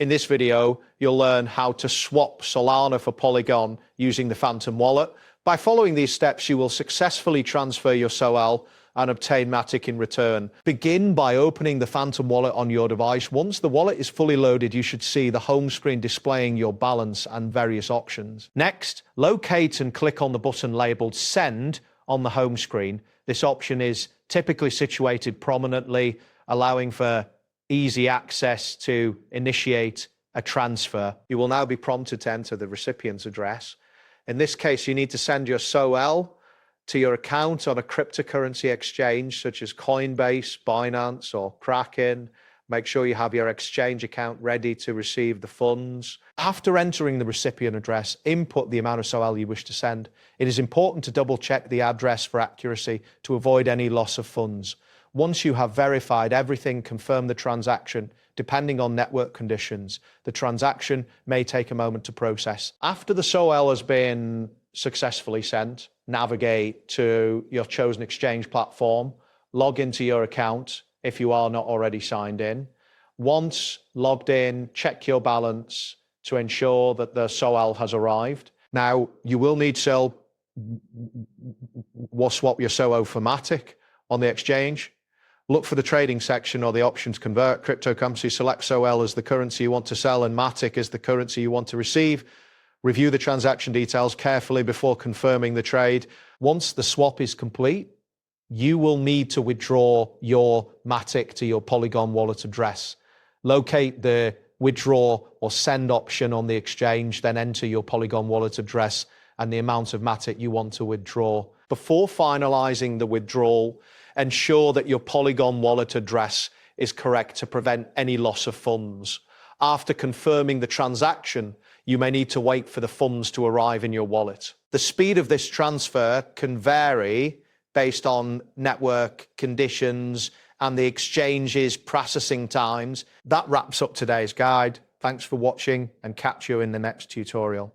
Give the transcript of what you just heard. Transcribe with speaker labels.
Speaker 1: In this video, you'll learn how to swap Solana for Polygon using the Phantom wallet. By following these steps, you will successfully transfer your SOL and obtain Matic in return. Begin by opening the Phantom wallet on your device. Once the wallet is fully loaded, you should see the home screen displaying your balance and various options. Next, locate and click on the button labeled Send on the home screen. This option is typically situated prominently, allowing for easy access to initiate a transfer. You will now be prompted to enter the recipient's address. In this case, you need to send your SOL to your account on a cryptocurrency exchange such as Coinbase, Binance, or Kraken. Make sure you have your exchange account ready to receive the funds. After entering the recipient address, input the amount of SOL you wish to send. It is important to double check the address for accuracy to avoid any loss of funds. Once you have verified everything, confirm the transaction. Depending on network conditions, the transaction may take a moment to process. After the SOL has been successfully sent, navigate to your chosen exchange platform, log into your account if you are not already signed in. Once logged in, check your balance to ensure that the SOL has arrived. Now, you will need to swap your SOL for Matic on the exchange. Look for the trading section or the options convert cryptocurrency. Select SOL as the currency you want to sell and Matic as the currency you want to receive. Review the transaction details carefully before confirming the trade. Once the swap is complete, you will need to withdraw your Matic to your Polygon wallet address. Locate the withdraw or send option on the exchange, then enter your Polygon wallet address and the amount of Matic you want to withdraw. Before finalizing the withdrawal, ensure that your Polygon wallet address is correct to prevent any loss of funds. After confirming the transaction, you may need to wait for the funds to arrive in your wallet. The speed of this transfer can vary based on network conditions and the exchange's processing times. That wraps up today's guide. Thanks for watching and catch you in the next tutorial.